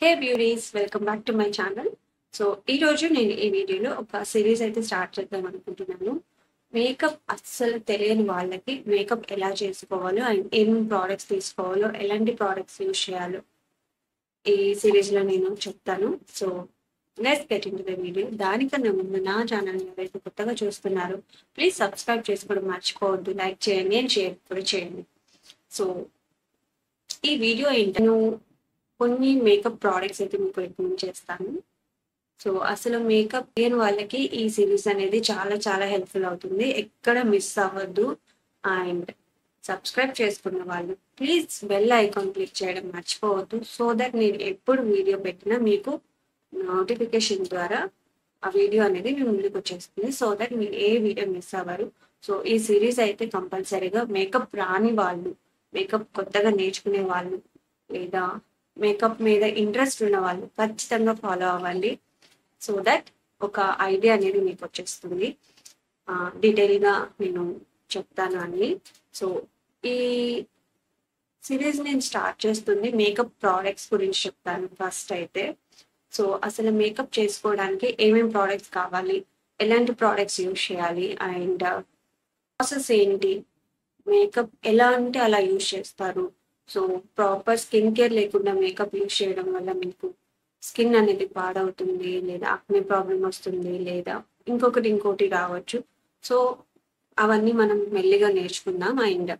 Hey beauties, welcome back to my channel. So ఈ రోజు నేను ఈ వీడియోలో ఒక సిరీస్ అయితే స్టార్ట్ చేద్దాం అనుకుంటున్నాను. మేకప్ అస్సలు తెలియని వాళ్ళకి మేకప్ ఎలా చేసుకోవాలో అండ్ ఏమేమి ప్రోడక్ట్స్ తీసుకోవాలో, ఎలాంటి ప్రోడక్ట్స్ యూజ్ చేయాలో ఈ సిరీస్లో నేను చెప్తాను. So let's get into the video. దానికన్నా ముందు నా ఛానల్ ఎవరైతే కొత్తగా చూస్తున్నారో ప్లీజ్ సబ్స్క్రైబ్ చేసుకోవడం మర్చిపోవద్దు. లైక్ చేయండి అండ్ షేర్ కూడా చేయండి. సో ఈ వీడియో ఏంటో కొన్ని మేకప్ ప్రోడక్ట్స్ అయితే మీకు రికమెండ్ చేస్తాను. సో అసలు మేకప్ లేని వాళ్ళకి ఈ సిరీస్ అనేది చాలా చాలా హెల్ప్ఫుల్ అవుతుంది. ఎక్కడ మిస్ అవ్వద్దు. అండ్ సబ్స్క్రైబ్ చేసుకున్న వాళ్ళు ప్లీజ్ బెల్ ఐకాన్ క్లిక్ చేయడం మర్చిపోవద్దు. సో దట్ నేను ఎప్పుడు వీడియో పెట్టినా మీకు నోటిఫికేషన్ ద్వారా ఆ వీడియో అనేది మీ ముందుకు వచ్చేస్తుంది. సో దట్ మీరు ఏ వీడియో మిస్ అవ్వరు. సో ఈ సిరీస్ అయితే కంపల్సరీగా మేకప్ రాని వాళ్ళు, మేకప్ కొత్తగా నేర్చుకునే వాళ్ళు, లేదా మేకప్ మీద ఇంట్రెస్ట్ ఉన్న వాళ్ళు ఖచ్చితంగా ఫాలో అవ్వండి. సో దట్ ఒక ఐడియా అనేది మీకు వచ్చేస్తుంది. డీటెయిల్గా నేను చెప్తాను అన్ని. సో ఈ సిరీస్ నేను స్టార్ట్ చేస్తుంది మేకప్ ప్రోడక్ట్స్ గురించి చెప్తాను ఫస్ట్ అయితే. సో అసలు మేకప్ చేసుకోవడానికి ఏమేమి ప్రోడక్ట్స్ కావాలి, ఎలాంటి ప్రోడక్ట్స్ యూజ్ చేయాలి, అండ్ ప్రాసెస్ ఏంటి, మేకప్ ఎలా అంటే అలా యూజ్ చేస్తారు. సో ప్రాపర్ స్కిన్ కేర్ లేకుండా మేకప్ యూజ్ చేయడం వల్ల మీకు స్కిన్ అనేది పాడవుతుంది, లేదా అక్నే ప్రాబ్లం వస్తుంది, లేదా ఇంకోటి రావచ్చు. సో అవన్నీ మనం మెల్లిగా నేర్చుకుందాం. అండ్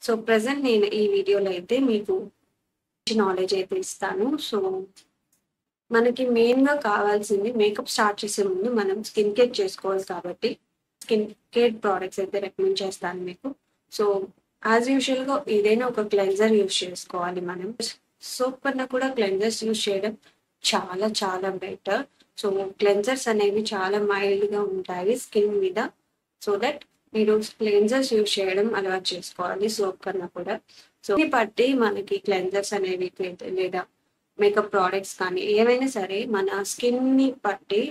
సో ప్రజెంట్ నేను ఈ వీడియోలో అయితే మీకు నాలెడ్జ్ అయితే ఇస్తాను. సో మనకి మెయిన్గా కావాల్సింది మేకప్ స్టార్ట్ చేసే ముందు మనం స్కిన్ కేర్ చేసుకోవాలి కాబట్టి స్కిన్ కేర్ ప్రోడక్ట్స్ అయితే రికమెండ్ చేస్తాను మీకు. సో యాజ్ యూజువల్గా ఏదైనా ఒక క్లెన్జర్ యూజ్ చేసుకోవాలి. మనం సోప్ కన్నా కూడా క్లెన్జర్స్ యూజ్ చేయడం చాలా చాలా బెటర్. సో క్లెన్జర్స్ అనేవి చాలా మైల్డ్గా ఉంటాయి స్కిన్ మీద. సో దట్ మీరు క్లెన్జర్స్ యూజ్ చేయడం అలవాటు చేసుకోవాలి సోప్ కన్నా కూడా. సో దీన్ని బట్టి మనకి క్లెన్జర్స్ అనేవి లేదా మేకప్ ప్రోడక్ట్స్ కానీ ఏవైనా సరే మన స్కిన్ని బట్టి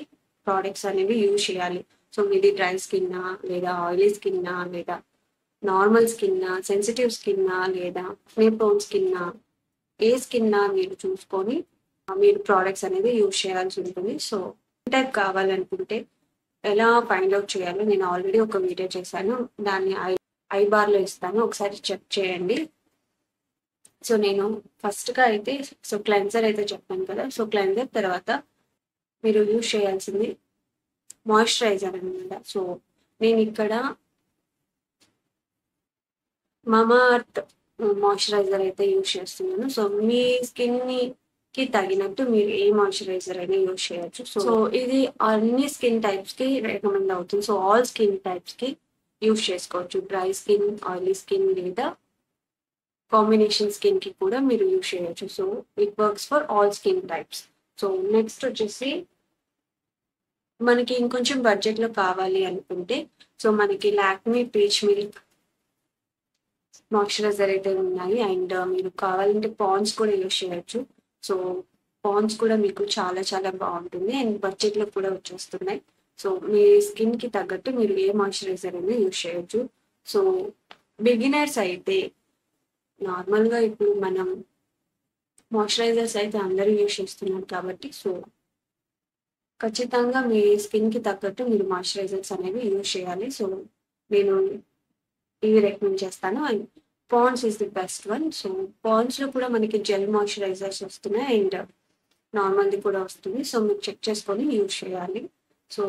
ప్రోడక్ట్స్ అనేవి యూజ్ చేయాలి. సో మీది డ్రై స్కిన్నా, లేదా ఆయిలీ స్కిన్నా, లేదా నార్మల్ స్కిన్నా, సెన్సిటివ్ స్కిన్నా, లేదా ప్రోన్ స్కిన్నా, ఏ స్కిన్నా మీరు చూసుకొని మీరు ప్రోడక్ట్స్ అనేది యూజ్ చేయాల్సి ఉంటుంది. సో టైప్ కావాలనుకుంటే ఎలా ఫైండ్ అవుట్ చేయాలో నేను ఆల్రెడీ ఒక వీడియో చేశాను, దాన్ని ఐ బార్లో ఇస్తాను, ఒకసారి చెక్ చేయండి. సో నేను ఫస్ట్గా అయితే సో క్లెన్సర్ అయితే చెప్పాను కదా. సో క్లెన్సర్ తర్వాత మీరు యూజ్ చేయాల్సింది మాయిశ్చరైజర్ అనమాట. సో నేను ఇక్కడ మామా అర్త్ మాయిశ్చరైజర్ అయితే యూజ్ చేస్తున్నాను. సో మీ స్కిన్కి తగినట్టు మీరు ఏ మాయిశ్చరైజర్ అయినా యూజ్ చేయొచ్చు. సో ఇది అన్ని స్కిన్ టైప్స్కి రికమెండ్ అవుతుంది. సో ఆల్ స్కిన్ టైప్స్కి యూజ్ చేసుకోవచ్చు. డ్రై స్కిన్, ఆయిలీ స్కిన్, లేదా కాంబినేషన్ స్కిన్కి కూడా మీరు యూజ్ చేయొచ్చు. So it works for all skin types. So next వచ్చేసి మనకి ఇంకొంచెం బడ్జెట్లో కావాలి అనుకుంటే సో మనకి లాక్మీ పీచ్ మిల్క్ మాయిశ్చరైజర్ అయితే ఉన్నాయి. అండ్ మీరు కావాలంటే పాండ్స్ కూడా యూజ్ చేయొచ్చు. సో పాండ్స్ కూడా మీకు చాలా చాలా బాగుంటుంది అండ్ బడ్జెట్లో కూడా వచ్చేస్తున్నాయి. సో మీ స్కిన్కి తగ్గట్టు మీరు ఏ మాయిశ్చరైజర్ అయినా యూజ్ చేయొచ్చు. సో బిగినర్స్ అయితే నార్మల్గా ఇప్పుడు మనం మాయిశ్చరైజర్స్ అయితే అందరూ యూజ్ చేస్తున్నారు కాబట్టి సో ఖచ్చితంగా మీ స్కిన్కి తగ్గట్టు మీరు మాయిశ్చరైజర్స్ అనేవి యూజ్ చేయాలి. సో నేను ఇవి రికమెండ్ చేస్తాను. And Pond's is the best one. So పాండ్స్లో కూడా మనకి జెల్ మాయిశ్చరైజర్స్ వస్తున్నాయి అండ్ నార్మల్ది కూడా వస్తుంది. సో మీరు చెక్ చేసుకొని యూజ్ చేయాలి. సో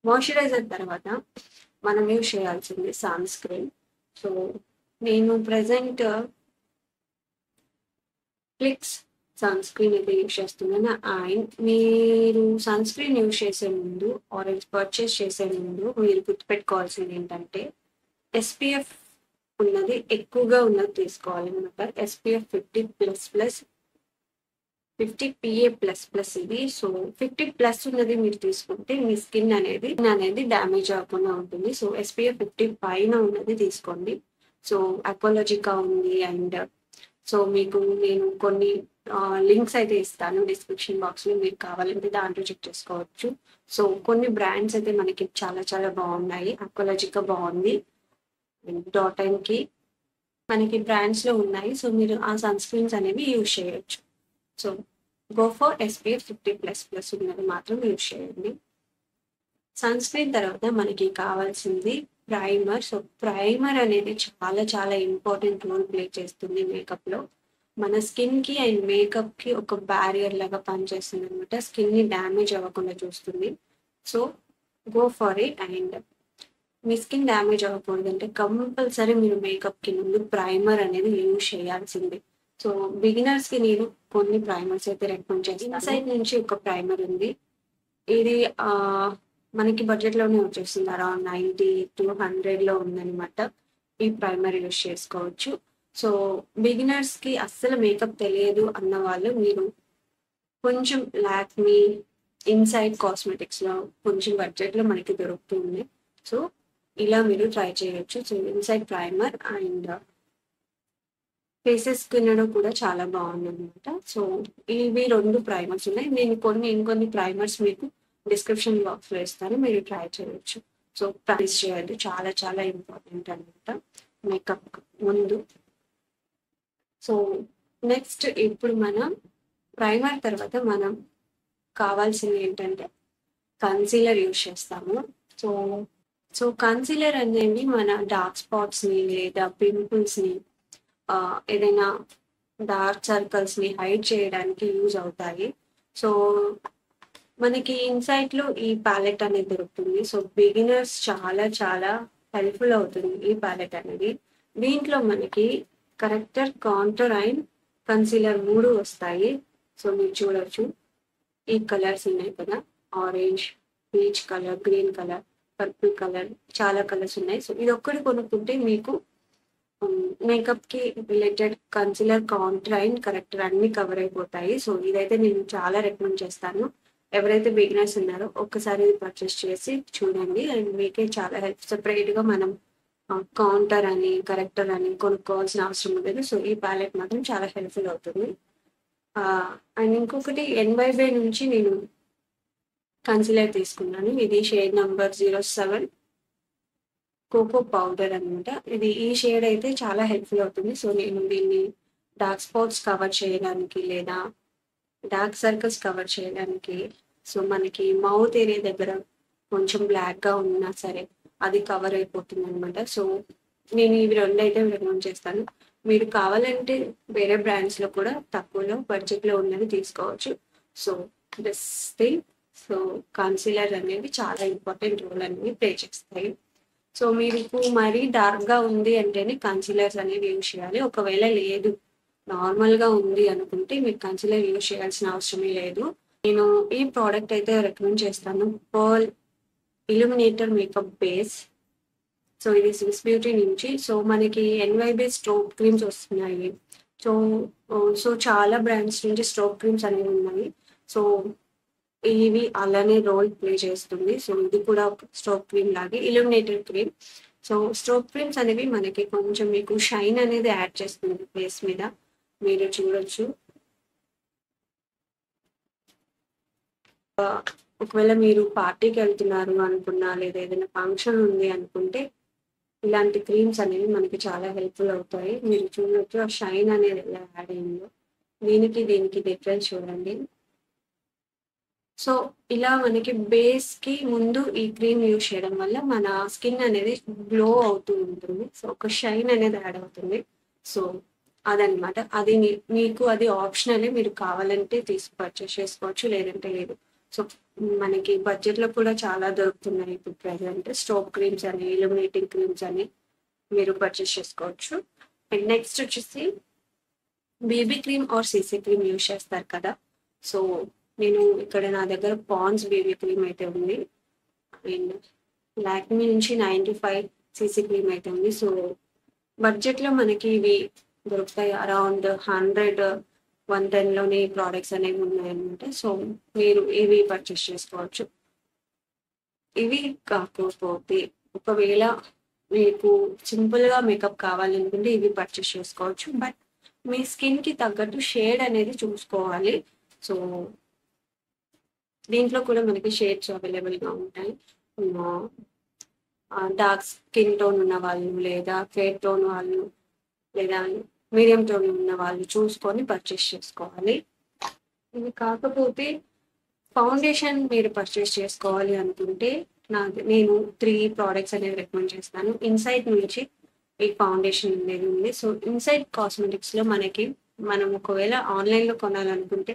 మాయిశ్చరైజర్ తర్వాత మనం యూజ్ చేయాల్సింది సన్ స్క్రీన్. సో నేను ప్రజెంట్ ఫ్లిక్స్ సన్ స్క్రీన్ అయితే యూజ్ చేస్తున్నాను. అండ్ మీరు సన్ స్క్రీన్ యూజ్ చేసే ముందు ఆరెంజ్ పర్చేస్ చేసే ముందు మీరు గుర్తుపెట్టుకోవాల్సింది ఏంటంటే SPF ఉన్నది ఎక్కువగా ఉన్నది తీసుకోవాలి అనమాట. SPF 50++, 50 PA++ ఇది. సో 50+ ఉన్నది మీరు తీసుకుంటే మీ స్కిన్ అనేది డ్యామేజ్ అవ్వకుండా ఉంటుంది. సో SPF 50 పైన ఉన్నది తీసుకోండి. సో అక్వాలజికా ఉంది. అండ్ సో మీకు నేను కొన్ని లింక్స్ అయితే ఇస్తాను డిస్క్రిప్షన్ బాక్స్లో, మీరు కావాలంటే దాంట్లో చెక్ చేసుకోవచ్చు. సో కొన్ని బ్రాండ్స్ అయితే మనకి చాలా చాలా బాగున్నాయి. అక్వాలజికా బాగుంది, డాటన్కి మనకి బ్రాండ్స్లో ఉన్నాయి. సో మీరు ఆ సన్ స్క్రీన్స్ అనేవి యూజ్ చేయొచ్చు. సో గో ఫర్ SPF 50++ ఉన్నది మాత్రం యూజ్ చేయండి. సన్ స్క్రీన్ తర్వాత మనకి కావాల్సింది ప్రైమర్. సో ప్రైమర్ అనేది చాలా చాలా ఇంపార్టెంట్ రోల్ ప్లే చేస్తుంది మేకప్లో. మన స్కిన్కి అండ్ మేకప్కి ఒక బ్యారియర్ లాగా పనిచేస్తుంది అనమాట. స్కిన్ని డ్యామేజ్ అవ్వకుండా చూస్తుంది. So go for it. And మీ స్కిన్ డ్యామేజ్ అవ్వకూడదంటే కంపల్సరీ మీరు మేకప్కి ముందు ప్రైమర్ అనేది యూజ్ చేయాల్సిందే. సో బిగినర్స్కి నేను కొన్ని ప్రైమర్స్ అయితే రికమెండ్ చేస్తాను. నా సైడ్ నుంచి ఒక ప్రైమర్ ఉంది. ఇది మనకి బడ్జెట్లోనే వచ్చేస్తుంది. అరౌండ్ 90 to 100లో ఉందన్నమాట. ఈ ప్రైమర్ యూజ్ చేసుకోవచ్చు. సో బిగినర్స్కి అస్సలు మేకప్ తెలియదు అన్న వాళ్ళు మీరు కొంచెం లాక్మీ ఇన్సైడ్ కాస్మెటిక్స్లో కొంచెం బడ్జెట్లో మనకి దొరుకుతుంది. సో ఇలా మీరు ట్రై చేయొచ్చు. So inside primer and faces skin కూడా చాలా బాగుంది అనమాట. సో ఇవి 2 ప్రైమర్స్ ఉన్నాయి. నేను ఇంకొన్ని ప్రైమర్స్ మీకు డిస్క్రిప్షన్ బాక్స్లో ఇస్తాను, మీరు ట్రై చేయొచ్చు. సో ప్రైస్ చేయొద్దు, చాలా చాలా ఇంపార్టెంట్ అనమాట మేకప్ ముందు. సో నెక్స్ట్ ఇప్పుడు మనం ప్రైమర్ తర్వాత మనం కావాల్సింది ఏంటంటే కన్సీలర్ యూజ్ చేస్తాము. సో కన్సీలర్ అనేది మన డార్క్ స్పాట్స్ని లేదా పింపుల్స్ని ఏదైనా డార్క్ సర్కిల్స్ని హైడ్ చేయడానికి యూజ్ అవుతాయి. సో మనకి ఇన్సైట్లో ఈ ప్యాలెట్ అనేది దొరుకుతుంది. సో బిగినర్స్ చాలా చాలా హెల్ప్ఫుల్ అవుతుంది ఈ ప్యాలెట్ అనేది. దీంట్లో మనకి కరెక్టర్, కాంటూర్ అండ్ కన్సీలర్ 3 వస్తాయి. సో మీరు చూడొచ్చు, ఈ కలర్స్ ఉన్నాయి కదా, orange, peach colour, green colour, purple colour, చాలా కలర్స్ ఉన్నాయి. సో ఇది ఒక్కటి కొనుక్కుంటే మీకు మేకప్కి related concealer, contour and corrector అన్ని కవర్ అయిపోతాయి. సో ఇదైతే నేను చాలా రికమెండ్ చేస్తాను. ఎవరైతే బిగినర్స్ ఉన్నారో ఒక్కసారి ఇది పర్చేస్ చేసి చూడండి అండ్ మీకే చాలా హెల్ప్. సెపరేట్గా మనం కౌంటర్ అని కరెక్టర్ అని కొనుక్కోవాల్సిన అవసరం ఉండదు. సో ఈ ప్యాలెట్ మాత్రం చాలా హెల్ప్ఫుల్ అవుతుంది. అండ్ ఇంకొకటి NYB నుంచి నేను కన్సీలర్ తీసుకున్నాను. ఇది షేడ్ నెంబర్ 07 కోకో పౌడర్ అనమాట. ఈ షేడ్ అయితే చాలా హెల్ప్ఫుల్ అవుతుంది. సో నేను దీన్ని డార్క్ స్పాట్స్ కవర్ చేయడానికి లేదా డార్క్ సర్కిల్స్ కవర్ చేయడానికి, సో మనకి మౌత్ ఏరియా దగ్గర కొంచెం బ్లాక్గా ఉన్నా సరే అది కవర్ అయిపోతుంది అనమాట. సో నేను ఇవి 2 అయితే రికమెండ్ చేస్తాను. మీరు కావాలంటే వేరే బ్రాండ్స్లో కూడా తక్కువలో బడ్జెట్లో ఉన్నది తీసుకోవచ్చు. So this thing. So concealer అనేది చాలా ఇంపార్టెంట్ రోల్ అనేది ప్లే చేస్తాయి. సో మీకు మరీ డార్క్గా ఉంది అంటేనే కన్సీలర్స్ అనేవి యూజ్ చేయాలి. ఒకవేళ లేదు, నార్మల్గా ఉంది అనుకుంటే మీరు కన్సీలర్ యూజ్ చేయాల్సిన అవసరమే లేదు. నేను ఈ ప్రోడక్ట్ అయితే రికమెండ్ చేస్తాను, pearl illuminator makeup base. So ఇది స్విస్ బ్యూటీ నుంచి. సో మనకి NYB స్ట్రోక్ క్రీమ్స్ వస్తున్నాయి. సో చాలా బ్రాండ్స్ నుంచి స్ట్రోక్ క్రీమ్స్ అనేవి ఉన్నాయి. సో ఇవి అలానే రోల్ ప్లే చేస్తుంది. సో ఇది కూడా స్ట్రోక్ క్రీమ్ లాగే illuminated cream. So stroke creams అనేవి మనకి కొంచెం మీకు షైన్ అనేది యాడ్ చేస్తుంది ఫేస్ మీద, మీరు చూడొచ్చు. ఒకవేళ మీరు పార్టీకి వెళ్తున్నారు అనుకున్నా లేదా ఏదైనా ఫంక్షన్ ఉంది అనుకుంటే ఇలాంటి క్రీమ్స్ అనేవి మనకి చాలా హెల్ప్ఫుల్ అవుతాయి. మీరు చూడొచ్చు ఆ షైన్ అనేది ఎలా యాడ్ అయిందో. దీనికి డిఫరెన్స్ చూడండి. సో ఇలా మనకి బేస్కి ముందు ఈ క్రీమ్ యూజ్ చేయడం వల్ల మన స్కిన్ అనేది గ్లో అవుతూ ఉంటుంది. సో ఒక షైన్ అనేది యాడ్ అవుతుంది. సో అదనమాట. అది మీకు అది ఆప్షనలే, మీరు కావాలంటే పర్చేస్ చేసుకోవచ్చు, లేదంటే లేదు. సో మనకి బడ్జెట్లో కూడా చాలా దొరుకుతున్నాయి ఇప్పుడు ప్రెజెంట్. స్ట్రోక్ క్రీమ్స్ అని, ఇల్యూమినేటింగ్ క్రీమ్స్ అని మీరు పర్చేస్ చేసుకోవచ్చు. అండ్ నెక్స్ట్ వచ్చేసి baby cream or CC cream use చేస్తారు కదా. సో నేను ఇక్కడ నా దగ్గర పాండ్స్ బేబీ క్రీమ్ అయితే ఉంది అండ్ లాక్మీ నుంచి 95 CC క్రీమ్ అయితే ఉంది. సో బడ్జెట్లో మనకి ఇవి దొరుకుతాయి. అరౌండ్ 100-110లోనే ప్రోడక్ట్స్ అనేవి ఉన్నాయన్నమాట. సో మీరు ఇవి పర్చేస్ చేసుకోవచ్చు. ఇవి కాకపోతే ఒకవేళ మీకు సింపుల్గా మేకప్ కావాలనుకుంటే ఇవి పర్చేస్ చేసుకోవచ్చు. బట్ మీ స్కిన్కి తగ్గట్టు షేడ్ అనేది చూసుకోవాలి. సో దీంట్లో కూడా మనకి షేడ్స్ అవైలబుల్గా ఉంటాయి. డార్క్ స్కిన్ టోన్ ఉన్న వాళ్ళు లేదా ఫేర్ టోన్ వాళ్ళు లేదా మీడియం టోన్ ఉన్న వాళ్ళు చూసుకొని పర్చేస్ చేసుకోవాలి. ఇది కాకపోతే ఫౌండేషన్ మీరు పర్చేస్ చేసుకోవాలి అనుకుంటే నేను 3 ప్రోడక్ట్స్ అనేవి రికమెండ్ చేస్తాను. ఇన్సైట్ నుంచి ఈ ఫౌండేషన్ అనేది ఉంది. సో ఇన్సైట్ కాస్మెటిక్స్‌లో మనం ఒకవేళ ఆన్‌లైన్‌లో కొనాలనుకుంటే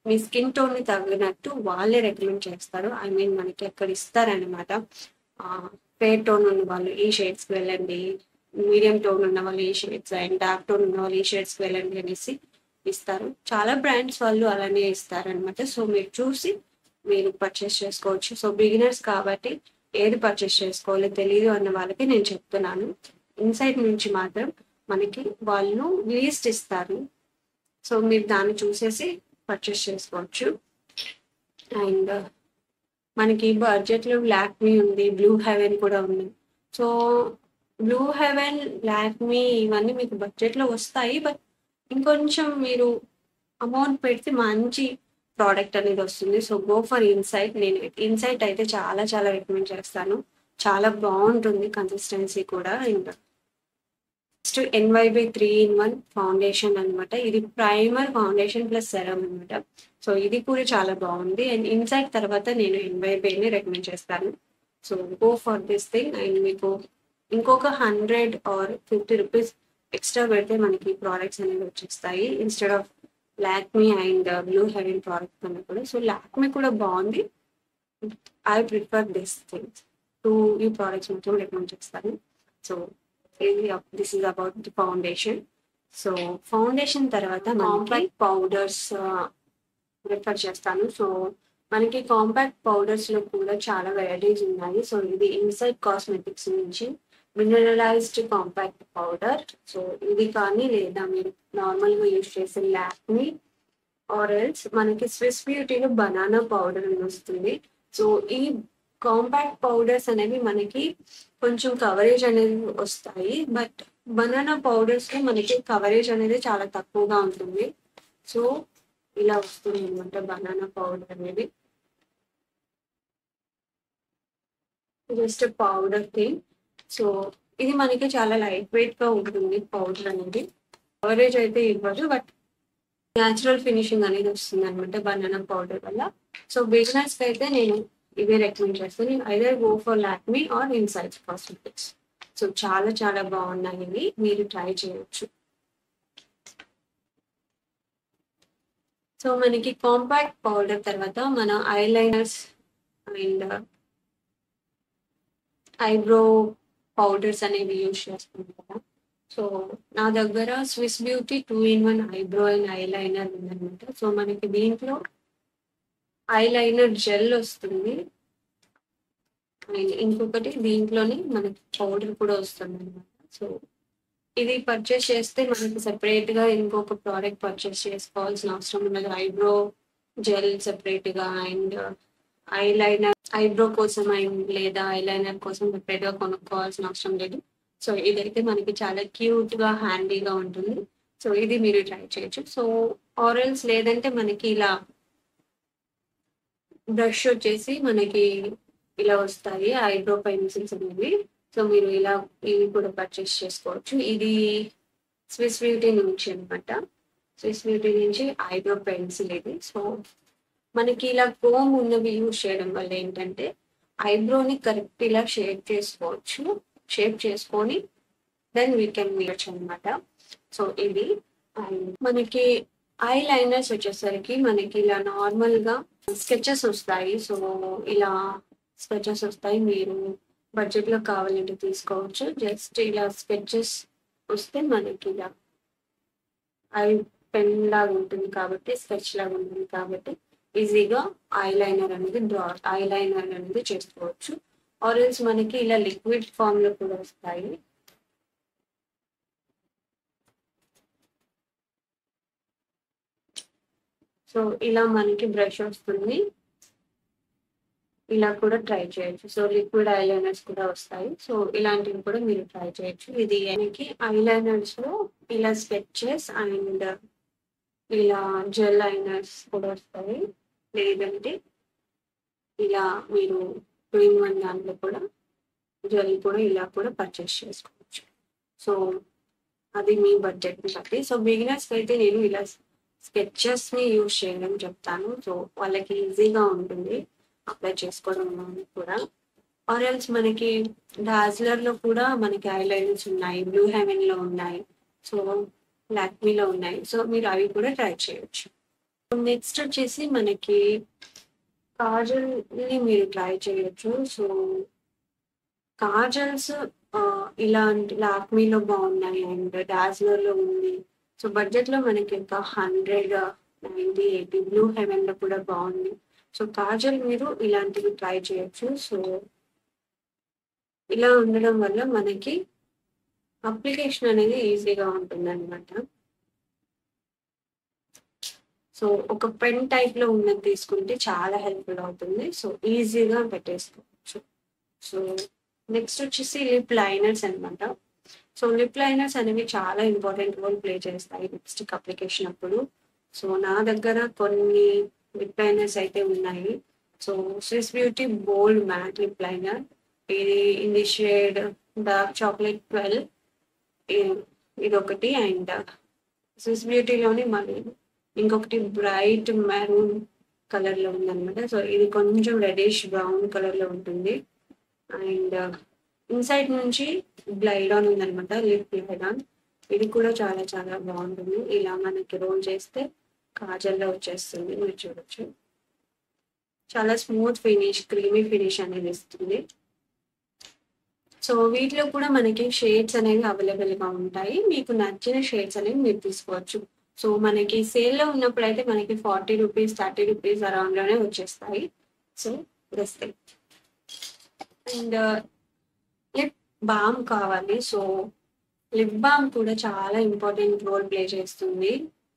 మీ స్కిన్ టోన్‌ని తగినట్టు వాళ్ళే రికమెండ్ చేస్తారు. ఐ మీన్ మనకి అక్కడ ఇస్తారనమాట. ఫెయిర్ టోన్ ఉన్న వాళ్ళు ఈ షేడ్స్‌కి వెళ్ళండి. మీడియం టోన్ ఉన్న వాళ్ళు ఈ షేడ్స్ అండ్ డార్క్ టోన్ ఉన్న వాళ్ళు ఈ షేడ్స్‌కి వెళ్ళండి అనేసి ఇస్తారు. చాలా బ్రాండ్స్ వాళ్ళు అలానే ఇస్తారనమాట. సో మీరు చూసి మీరు పర్చేస్ చేసుకోవచ్చు. సో బిగినర్స్ కాబట్టి ఏది పర్చేస్ చేసుకోవాలో తెలీదు అన్న వాళ్ళకి నేను చెప్తున్నాను. ఇన్సైట్ నుంచి మాత్రం మనకి వాళ్ళు లిస్ట్ ఇస్తారు. సో మీరు దాన్ని చూసేసి పర్చేస్ చేసుకోవచ్చు. అండ్ మనకి బడ్జెట్లో లాక్మీ ఉంది, బ్లూ హెవెన్ కూడా ఉంది. సో బ్లూ హెవెన్, లాక్మీ ఇవన్నీ మీకు బడ్జెట్లో వస్తాయి. బట్ ఇంకొంచెం మీరు అమౌంట్ పెడితే మంచి ప్రోడక్ట్ అనేది వస్తుంది. So go for insight. నేను ఇన్సైట్ అయితే చాలా చాలా రికమెండ్ చేస్తాను. చాలా బాగుంటుంది కన్సిస్టెన్సీ కూడా. And next NYB 3-in-1 foundation అనమాట. ఇది ప్రైమర్, ఫౌండేషన్ ప్లస్ సెరమ్ అనమాట. సో ఇది కూడా చాలా బాగుంది. అండ్ ఇన్సైట్ తర్వాత నేను NYBని రికమెండ్ చేస్తాను. So go for this thing. And మీకు ఇంకొక 100 ఆర్ 50 రూపీస్ ఎక్స్ట్రా పెడితే మనకి ప్రోడక్ట్స్ అనేవి వచ్చేస్తాయి instead of Lakme and Blue Heaven product కన్నా కూడా. సో లాక్మీ కూడా బాగుంది. I prefer this things. ఈ ప్రోడక్ట్స్ మాత్రం రికమెండ్ చేస్తాను. So this is about the foundation. So foundation తర్వాత కాంపాక్ట్ పౌడర్స్ ప్రిఫర్ చేస్తాను. సో మనకి కాంపాక్ట్ పౌడర్స్లో కూడా చాలా వెరైటీస్ ఉన్నాయి. సో ఇది ఇన్సైట్ కాస్మెటిక్స్ నుంచి మినరలైజ్డ్ కాంపాక్ట్ పౌడర్. సో ఇది కానీ లేదా మీరు నార్మల్గా యూజ్ చేసే లాక్మీ ఆర్ ఎల్స్ మనకి స్విస్ బ్యూటీలో బనానా పౌడర్ అని వస్తుంది. సో ఈ కాంపాక్ట్ పౌడర్స్ అనేవి మనకి కొంచెం కవరేజ్ అనేది వస్తాయి. బట్ బనానా పౌడర్స్లో మనకి కవరేజ్ అనేది చాలా తక్కువగా ఉంటుంది. సో ఇలా వస్తుంది అనమాట బనానా పౌడర్ అనేది. Just powder thing. సో ఇది మనకి చాలా లైట్ వెయిట్ గా ఉంటుంది పౌడర్ అనేది. కవరేజ్ అయితే ఇవ్వదు, బట్ న్యాచురల్ ఫినిషింగ్ అనేది వస్తుంది అనమాట బనానా పౌడర్ వల్ల. సో బిగినర్స్ కి అయితే నేను ఇవే రికమెండ్ చేస్తాను. Either go for Lakme or Insight Cosmetics. So చాలా చాలా బాగున్నాయి ఇవి, మీరు ట్రై చేయొచ్చు. సో మనకి కాంపాక్ట్ పౌడర్ తర్వాత మన ఐలైనర్స్ అండ్ ఐబ్రో పౌడర్స్ అనేవి యూజ్ చేసుకుంటాం కదా. సో నా దగ్గర Swiss beauty 2-in-1 eyebrow and eyeliner ఉందన్నమాట. సో మనకి దీంట్లో ఐలైనర్ జెల్ వస్తుంది అండ్ ఇంకొకటి దీంట్లోనే మనకి పౌడర్ కూడా వస్తుంది అనమాట. సో ఇది పర్చేస్ చేస్తే మనకి సెపరేట్గా ఇంకొక ప్రోడక్ట్ పర్చేస్ చేసుకోవాల్సిన అవసరం ఉండదు. ఐబ్రో జెల్ సెపరేట్గా అండ్ ఐలైనర్ ఐబ్రో కోసం లేదా ఐలైనర్ కోసం సెపరేట్గా కొనుక్కోవాల్సిన అవసరం లేదు. సో ఇదైతే మనకి చాలా క్యూట్గా హ్యాండీగా ఉంటుంది. సో ఇది మీరు ట్రై చేయొచ్చు. సో ఆరల్స్ లేదంటే మనకి ఇలా బ్రష్ వచ్చేసి మనకి ఇలా వస్తాయి ఐబ్రో పెన్సిల్స్ అనేవి. సో మీరు ఇలా ఇవి కూడా పర్చేస్ చేసుకోవచ్చు. ఇది స్విస్ బ్యూటీ నుంచి అనమాట. స్విస్ బ్యూటీ నుంచి ఐబ్రో పెన్సిల్ ఇది. సో మనకి ఇలా కోమ్ ఉన్నవి యూజ్ చేయడం వల్ల ఏంటంటే ఐబ్రోని కరెక్ట్ ఇలా షేప్ చేసుకొని దెన్ వీ కెన్ మీచ్ అనమాట. సో ఇది మనకి ఐ లైనర్స్ వచ్చేసరికి మనకి ఇలా నార్మల్గా స్కెచెస్ వస్తాయి. సో ఇలా స్కెచెస్ వస్తాయి, మీరు బడ్జెట్లో కావాలంటే తీసుకోవచ్చు. జస్ట్ ఇలా స్కెచెస్ వస్తే మనకి ఇలా ఐ పెన్ లాగా ఉంటుంది కాబట్టి, స్కెచ్ లాగా ఉంటుంది కాబట్టి ఈజీగా ఐలైనర్ అనేది చేసుకోవచ్చు. ఆరెంజ్ మనకి ఇలా లిక్విడ్ ఫామ్ లో కూడా వస్తాయి. సో ఇలా మనకి బ్రష్ వస్తుంది, ఇలా కూడా ట్రై చేయొచ్చు. సో లిక్విడ్ ఐలైనర్స్ కూడా వస్తాయి. సో ఇలాంటివి కూడా మీరు ట్రై చేయొచ్చు. ఇది మనకి ఐలైనర్స్ లో ఇలా స్కెచెస్ అండ్ ఇలా జెల్ లైనర్స్ కూడా వస్తాయి. లేదంటే ఇలా మీరు 2-in-1 దాంట్లో కూడా జెల్ కూడా ఇలా కూడా పర్చేస్ చేసుకోవచ్చు. సో అది మీ బడ్జెట్ని బట్టి. సో బిగినర్స్కి అయితే నేను ఇలా స్కెచెస్ని యూజ్ చేయడం చెప్తాను. సో వాళ్ళకి ఈజీగా ఉంటుంది అప్లై చేసుకోవడం కూడా. ఆర్ ఎల్స్ మనకి డాజ్లర్లో కూడా మనకి ఐలైనర్స్ ఉన్నాయి, బ్లూ హెవెన్లో ఉన్నాయి, సో లాక్మీలో ఉన్నాయి. సో మీరు అవి కూడా ట్రై చేయొచ్చు. నెక్స్ట్ వచ్చేసి మనకి కాజల్ని మీరు ట్రై చేయొచ్చు. సో కాజల్స్ ఇలాంటి లాక్మీలో బాగున్నాయి అండ్ డాజ్లర్లో ఉంది. సో బడ్జెట్లో మనకి ఇంకా 100, 90, 80 బ్లూ హెవెన్లో కూడా బాగుంది. సో కాజల్ మీరు ఇలాంటివి ట్రై చేయొచ్చు. సో ఇలా ఉండడం వల్ల మనకి అప్లికేషన్ అనేది ఈజీగా ఉంటుంది అనమాట. సో ఒక పెన్ టైప్లో ఉన్నది తీసుకుంటే చాలా హెల్ప్ఫుల్ అవుతుంది. సో ఈజీగా పెట్టేసుకోవచ్చు. సో నెక్స్ట్ వచ్చేసి లిప్ లైనర్స్ అనమాట. సో లిప్ లైనర్స్ అనేవి చాలా ఇంపార్టెంట్ రోల్ ప్లే చేస్తాయి లిప్స్టిక్ అప్లికేషన్ అప్పుడు. సో నా దగ్గర కొన్ని లిప్ లైనర్స్ అయితే ఉన్నాయి. సో స్విస్ బ్యూటీ బోల్డ్ మ్యాట్ లిప్ లైనర్, ఇది in the shade dark chocolate 12, ఇది ఒకటి. అండ్ స్విస్ బ్యూటీలోని మళ్ళీ ఇంకొకటి బ్రైట్ మెరూన్ కలర్లో ఉందన్నమాట. సో ఇది కొంచెం రెడిష్ బ్రౌన్ కలర్లో ఉంటుంది. అండ్ ఇన్సైడ్ నుంచి గ్లైడ్ ఆన్ ఉందన్నమాట, లిప్ గ్లైడ్ ఆన్. ఇది కూడా చాలా చాలా బాగుంటుంది. ఇలా మనకి రోల్ చేస్తే కాజల్లో వచ్చేస్తుంది, మీరు చూడొచ్చు. చాలా స్మూత్ ఫినిష్, క్రీమీ ఫినిష్ అనేది ఇస్తుంది. సో వీటిలో కూడా మనకి షేడ్స్ అనేవి అవైలబుల్గా ఉంటాయి. మీకు నచ్చిన షేడ్స్ అనేవి మీరు తీసుకోవచ్చు. సో మనకి సేల్లో ఉన్నప్పుడు అయితే మనకి 40 రూపీస్, 30 రూపీస్ అరౌండ్లోనే వచ్చేస్తాయి. సో వస్తాయి. అండ్ లిప్ బామ్ కావాలి. సో లిప్ బామ్ కూడా చాలా ఇంపార్టెంట్ రోల్ ప్లే చేస్తుంది.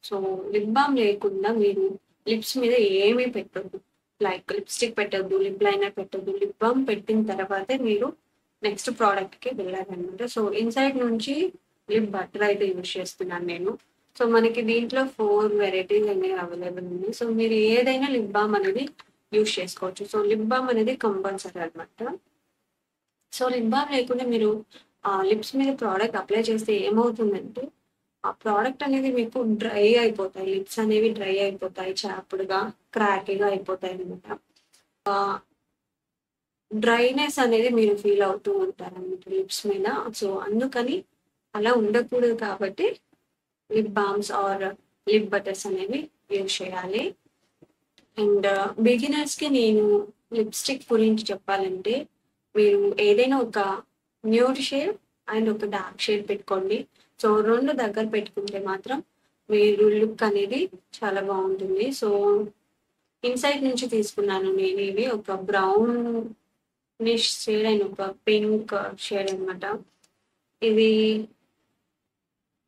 సో లిప్ బామ్ లేకుండా మీరు లిప్స్ మీద ఏమీ పెట్టద్దు. లైక్ లిప్స్టిక్ పెట్టద్దు, లిప్ లైనర్ పెట్టద్దు. లిప్ బామ్ పెట్టిన తర్వాతే మీరు నెక్స్ట్ ప్రోడక్ట్కి వెళ్ళాలన్నమాట. సో ఇన్సైడ్ నుంచి లిప్ బటర్ అయితే యూజ్ చేస్తున్నాను నేను. సో మనకి దీంట్లో 4 వెరైటీస్ అనేవి అవైలబుల్ ఉన్నాయి. సో మీరు ఏదైనా లిప్ బామ్ అనేది యూజ్ చేసుకోవచ్చు. సో లిప్ బామ్ అనేది కంపల్సరీ అనమాట. సో లిప్ బామ్ లేకుండా మీరు లిప్స్ మీద ప్రోడక్ట్ అప్లై చేస్తే ఏమవుతుందంటే ఆ ప్రోడక్ట్ అనేది మీకు డ్రై అయిపోతాయి, లిప్స్ అనేవి డ్రై అయిపోతాయి, చాపుడుగా క్రాకీగా అయిపోతాయి అనమాట. డ్రైనెస్ అనేది మీరు ఫీల్ అవుతూ ఉంటారు అన్నమాట లిప్స్ మీద. సో అందుకని అలా ఉండకూడదు కాబట్టి lip balms or lip butters అనేవి యూజ్ చేయాలి. అండ్ బిగినర్స్కి నేను లిప్స్టిక్ గురించి చెప్పాలంటే మీరు ఏదైనా ఒక న్యూడ్ షేడ్ అండ్ ఒక డార్క్ షేడ్ పెట్టుకోండి. సో 2 దగ్గర పెట్టుకుంటే మాత్రం మీరు లుక్ అనేది చాలా బాగుంటుంది. సో ఇన్సైడ్ నుంచి తీసుకున్నాను నేను ఇవి, ఒక బ్రౌన్ నిష్ షేడ్ అండ్ ఒక పింక్ షేడ్ అనమాట. ఇది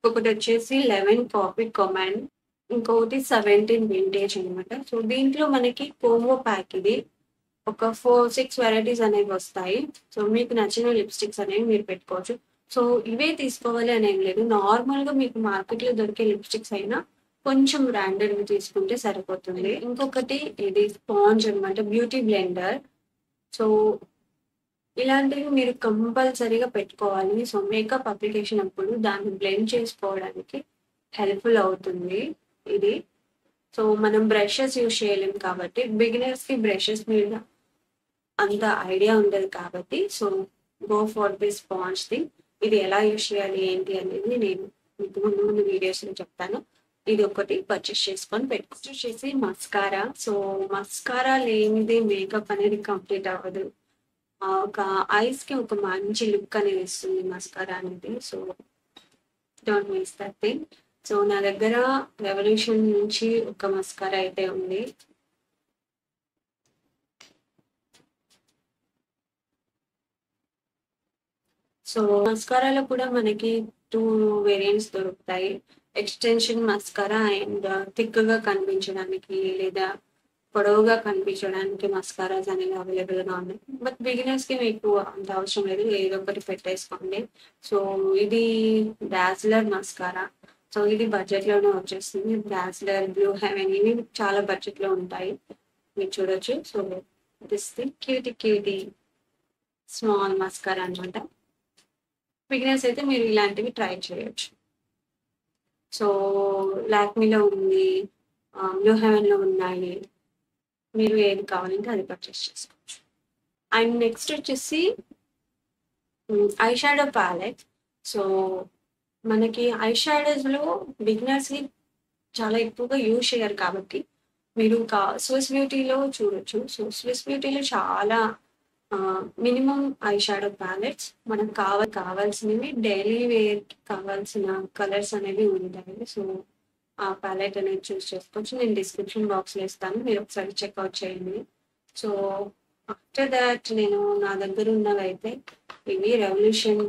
ఒకటి వచ్చేసి 11 కాపీ కమాండ్, ఇంకొకటి 17 వింటేజ్ అనమాట. సో దీంట్లో మనకి కోంబో ప్యాక్ ఇది. ఒక 4-6 వెరైటీస్ అనేవి వస్తాయి. సో మీకు నచ్చిన లిప్స్టిక్స్ అనేవి మీరు పెట్టుకోవచ్చు. సో ఇవే తీసుకోవాలి అని ఏం లేదు. నార్మల్గా మీకు మార్కెట్లో దొరికే లిప్స్టిక్స్ అయినా కొంచెం బ్రాండెడ్వి తీసుకుంటే సరిపోతుంది. ఇంకొకటి ఇది స్పాంజ్ అనమాట, బ్యూటీ బ్లెండర్. సో ఇలాంటివి మీరు కంపల్సరీగా పెట్టుకోవాలి. సో మేకప్ అప్లికేషన్ అప్పుడు దాన్ని బ్లెండ్ చేసుకోవడానికి హెల్ప్ఫుల్ అవుతుంది ఇది. సో మనం బ్రషెస్ యూజ్ చేయలేం కాబట్టి బిగినర్స్కి బ్రషెస్ మీద అంత ఐడియా ఉండదు కాబట్టి so go for this sponge thing. ఇది ఎలా యూజ్ చేయాలి ఏంటి అనేది నేను మీకు ముందు వీడియోస్లో చెప్తాను. ఇది ఒకటి పర్చేస్ చేసుకొని పెట్టుకోవచ్చు. వచ్చేసి మస్కారా. సో మస్కారా లేనిది మేకప్ అనేది కంప్లీట్ అవ్వదు. ఒక ఐస్కి ఒక మంచి లుక్ అనేది ఇస్తుంది మస్కారా అనేది. So don't miss that thing. So నా దగ్గర రెవల్యూషన్ నుంచి ఒక మస్కారా అయితే ఉంది. సో మస్కారాలో కూడా మనకి 2 వేరియంట్స్ దొరుకుతాయి. ఎక్స్టెన్షన్ మస్కారా అండ్ థిక్గా కనిపించడానికి లేదా పొడవుగా కనిపించడానికి మస్కారాస్ అనేవి అవైలబుల్గా ఉన్నాయి. బట్ బిగినర్స్కి మీకు అంత అవసరం లేదు, ఏదో ఒకటి పెట్టేసుకోండి. సో ఇది డాజ్లర్ మస్కారా. సో ఇది బడ్జెట్లోనే వచ్చేస్తుంది. డాజ్లర్, బ్లూ హెవెన్ ఇవి చాలా బడ్జెట్లో ఉంటాయి, మీరు చూడొచ్చు. So this cutie small mascara అనమాట. బిగినర్స్ అయితే మీరు ఇలాంటివి ట్రై చేయొచ్చు. సో లాక్మీలో ఉంది, బ్లూ హెవెన్లో ఉన్నాయి. మీరు ఏది కావాలంటే అది పర్చేస్ చేసుకోవచ్చు. అండ్ నెక్స్ట్ వచ్చేసి ఐ షాడో ప్యాలెట్. సో మనకి ఐ షాడోస్లో బిగినర్స్కి చాలా ఎక్కువగా యూజ్ చేయరు కాబట్టి మీరు స్విస్ బ్యూటీలో చూడొచ్చు. సో స్విస్ బ్యూటీలో చాలా మినిమం ఐ షాడో ప్యాలెట్స్ మనకు కావాల్సినవి డైలీ వేర్కి కావాల్సిన కలర్స్ అనేవి ఉంటాయి. సో ఆ ప్యాలెట్ అనేది చూస్ చేసుకోవచ్చు. నేను డిస్క్రిప్షన్ బాక్స్లో ఇస్తాను, మీరు ఒకసారి చెక్అవుట్ చేయండి. సో ఆఫ్టర్ దాట్ నా దగ్గర ఉన్నవి అయితే ఇవి రెవల్యూషన్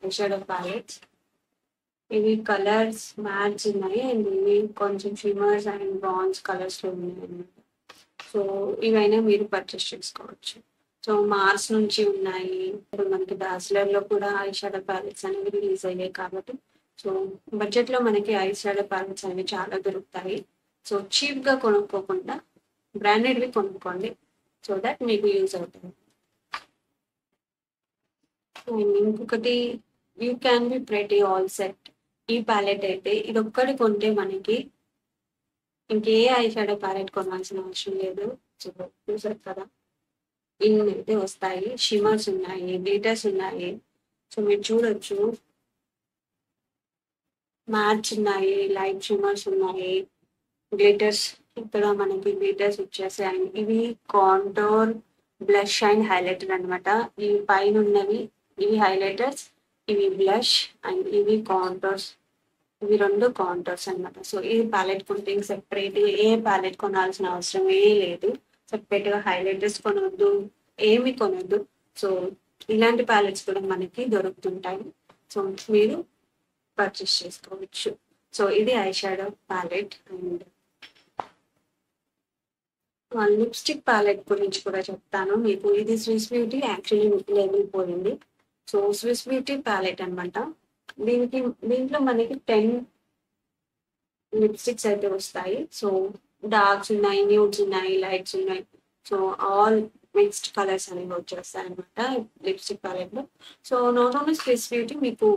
ఐ షాడో ప్యాలెట్స్. ఇవి కలర్స్ మ్యాట్స్ ఉన్నాయి అండ్ ఇవి కొంచెం షిమ్మర్స్ అండ్ బ్రాంజ్ కలర్స్లో ఉన్నాయి అన్నమాట. సో ఇవైనా మీరు పర్చేస్ చేసుకోవచ్చు. సో మార్స్ నుంచి ఉన్నాయి. ఇప్పుడు మనకి డాస్లర్లో కూడా ఐ షాడో ప్యాలెట్స్ అనేవి రిలీజ్ అయ్యాయి కాబట్టి సో బడ్జెట్లో మనకి ఐ షాడో ప్యాలెట్స్ అనేవి చాలా దొరుకుతాయి. సో చీప్గా కొనుక్కోకుండా బ్రాండెడ్వి కొనుక్కోండి, సో దట్ మీకు యూజ్ అవుతుంది. అండ్ ఇంకొకటి you can be pretty all set. ఈ ప్యాలెట్ అయితే ఇది ఒక్కటి కొంటే మనకి ఇంకే ఐ షాడో ప్యాలెట్ కొనాల్సిన అవసరం లేదు. సో చూసారు కదా, ఇన్ని అయితే వస్తాయి. షిమర్స్ ఉన్నాయి, గ్లిటర్స్ ఉన్నాయి. సో మీరు చూడొచ్చు, మ్యాట్స్ ఉన్నాయి, లైట్ షిమర్స్ ఉన్నాయి, గ్లిటర్స్. ఇక్కడ మనకి గ్లిటర్స్ వచ్చేసాయి. ఇవి కాంటోర్, బ్లష్ అండ్ హైలైటర్ అనమాట. ఇవి పైన ఉన్నవి ఇవి హైలైటర్స్, ఇవి బ్లష్ అండ్ ఇవి కాంటోర్స్. ఇవి రెండు కాంటోర్స్ అనమాట. సో ఈ ప్యాలెట్ కొంటే సెపరేట్ ఏ ప్యాలెట్ కొనాల్సిన అవసరం లేదు. సెపరేట్గా హైలైటర్స్ కొనొద్దు, ఏమి కొనొద్దు. సో ఇలాంటి ప్యాలెట్స్ కూడా మనకి దొరుకుతుంటాయి. సో మీరు పర్చేస్ చేసుకోవచ్చు. సో ఇది eye shadow palette. And lipstick palette గురించి కూడా చెప్తాను మీకు. ఇది స్విస్ బ్యూటీ యాక్చువల్లీ లేబుల్ పోయింది. సో స్విస్ బ్యూటీ ప్యాలెట్ అనమాట. దీంట్లో మనకి 10 లిప్స్టిక్స్ అయితే వస్తాయి. సో డార్క్స్ ఉన్నాయి, న్యూడ్స్ ఉన్నాయి, లైట్స్ ఉన్నాయి. సో ఆల్ మిక్స్డ్ కలర్స్ అనేవి వచ్చేస్తాయి అనమాట లిప్స్టిక్ ప్యాలెట్లో. So not only Swiss beauty, మీకు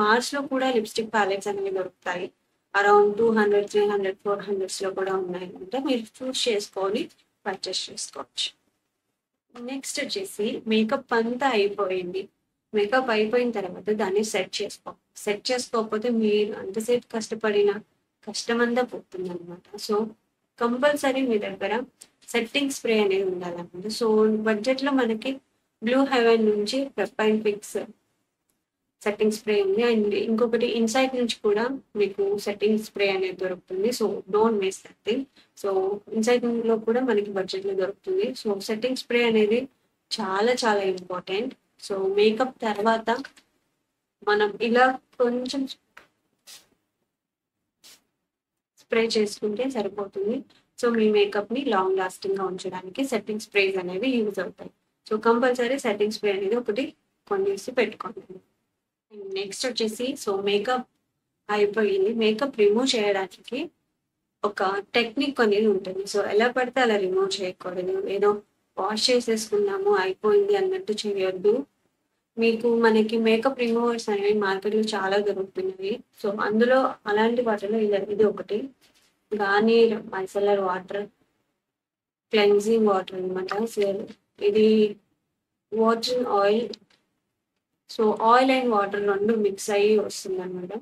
మార్స్లో కూడా లిప్స్టిక్ ప్యాలెట్స్ అనేవి దొరుకుతాయి. అరౌండ్ 200, 300, 400లో కూడా ఉన్నాయి అనమాట. మీరు చూస్ చేసుకొని పర్చేస్ చేసుకోవచ్చు. నెక్స్ట్ వచ్చేసి మేకప్ అంతా అయిపోయింది. మేకప్ అయిపోయిన తర్వాత దాన్ని సెట్ చేసుకోకపోతే మీరు అంతసేపు కష్టపడిన కష్టం అంతా పోతుంది అనమాట. సో కంపల్సరీ మీ దగ్గర సెట్టింగ్ స్ప్రే అనేది ఉండాలన్నమాట. సో బడ్జెట్లో మనకి బ్లూ హెవెన్ నుంచి పెప్ అండ్ ఫిక్స్ సెట్టింగ్ స్ప్రే ఉంది. అండ్ ఇంకొకటి ఇన్సైట్ నుంచి కూడా మీకు సెట్టింగ్ స్ప్రే అనేది దొరుకుతుంది. So don't miss that thing. So Insight లో కూడా మనకి బడ్జెట్లో దొరుకుతుంది. సో సెట్టింగ్ స్ప్రే అనేది చాలా చాలా ఇంపార్టెంట్. సో మేకప్ తర్వాత మనం ఇలా కొంచెం స్ప్రే చేసుకుంటే సరిపోతుంది. సో మీ మేకప్ని లాంగ్ లాస్టింగ్గా ఉంచడానికి సెట్టింగ్ స్ప్రేస్ అనేవి యూజ్ అవుతాయి. సో కంపల్సరీ సెట్టింగ్ స్ప్రే అనేది ఒకటి కొనేసి పెట్టుకోండి. నెక్స్ట్ వచ్చేసి సో మేకప్ అయిపోయింది. మేకప్ రిమూవ్ చేయడానికి ఒక టెక్నిక్ అనేది ఉంటుంది. సో ఎలా పడితే అలా రిమూవ్ చేయకూడదు. ఏదో వాష్ చేసేసుకున్నాము అయిపోయింది అన్నట్టు చేయొద్దు. మనకి మేకప్ రిమూవర్స్ అనేవి మార్కెట్లో చాలా దొరుకుతున్నాయి. సో అందులో అలాంటి వాటిలో ఇది ఒకటి గార్నియర్ మైసెలర్ వాటర్ క్లెన్జింగ్ వాటర్ అనమాట. సో ఇది water oil. So oil and water రెండు మిక్స్ అయ్యి వస్తుంది అనమాట.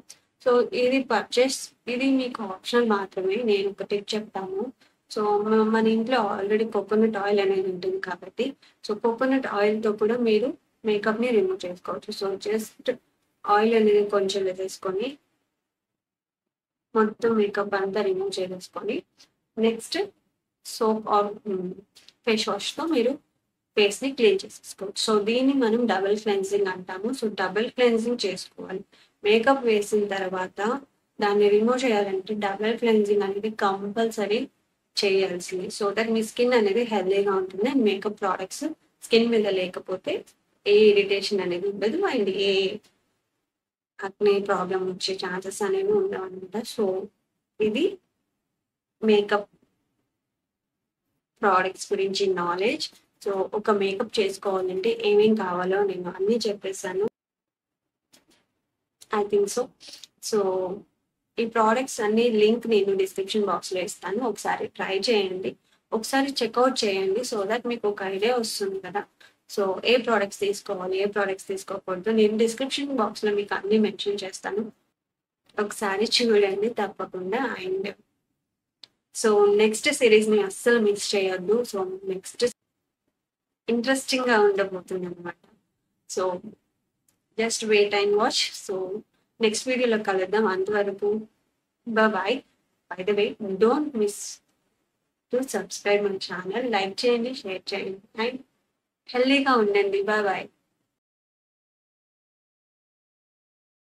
సో ఇది మీకు ఆప్షన్ మాత్రమే. నేను ఒక టిప్ చెప్తాను. సో మన ఇంట్లో ఆల్రెడీ కోకోనట్ ఆయిల్ అనేది ఉంటుంది కాబట్టి సో కోకోనట్ ఆయిల్తో కూడా మీరు మేకప్ని రిమూవ్ చేసుకోవచ్చు. సో జస్ట్ ఆయిల్ అనేది కొంచెం వేసేసుకొని మొత్తం మేకప్ అంతా రిమూవ్ చేసేసుకొని నెక్స్ట్ సోప్ ఆర్ ఫేస్ వాష్తో మీరు ఫేస్ని క్లీన్ చేసేసుకోవచ్చు. సో దీన్ని మనం డబుల్ క్లెన్జింగ్ అంటాము. సో డబుల్ క్లెన్జింగ్ చేసుకోవాలి. మేకప్ వేసిన తర్వాత దాన్ని రిమూవ్ చేయాలంటే డబుల్ క్లెన్జింగ్ అనేది కంపల్సరీ చేయాల్సింది. సో దట్ మీ స్కిన్ అనేది హెల్దీగా ఉంటుంది. అండ్ మేకప్ ప్రోడక్ట్స్ స్కిన్ మీద లేకపోతే ఏ ఇరిటేషన్ అనేది ఉండదు అండ్ ఏ అక్నే ప్రాబ్లం వచ్చే ఛాన్సెస్ అనేవి ఉండవు అనమాట. సో ఇది మేకప్ ప్రోడక్ట్స్ గురించి నాలెడ్జ్. సో ఒక మేకప్ చేసుకోవాలంటే ఏమేం కావాలో నేను అన్నీ చెప్పేసాను. ఐ థింక్ సో ఈ ప్రోడక్ట్స్ అన్ని లింక్ నేను డిస్క్రిప్షన్ బాక్స్లో ఇస్తాను, ఒకసారి ట్రై చేయండి, ఒకసారి చెక్అవుట్ చేయండి. సో దట్ మీకు ఒక ఐడియా వస్తుంది కదా. సో ఏ ప్రోడక్ట్స్ తీసుకోవాలి, ఏ ప్రోడక్ట్స్ తీసుకోకూడదు, నేను డిస్క్రిప్షన్ బాక్స్లో మీకు అన్ని మెన్షన్ చేస్తాను, ఒకసారి చూడండి తప్పకుండా. అండ్ సో నెక్స్ట్ సిరీస్ని అస్సలు మిస్ చేయొద్దు. సో నెక్స్ట్ ఇంట్రెస్టింగ్గా ఉండబోతుంది అనమాట. So just wait and watch. So next వీడియోలో కలుద్దాం. అంతవరకు bye. By the way, don't miss to subscribe my channel. Like చేయండి, షేర్ చేయండి అండ్ హెల్దీగా ఉండండి. బాయ్.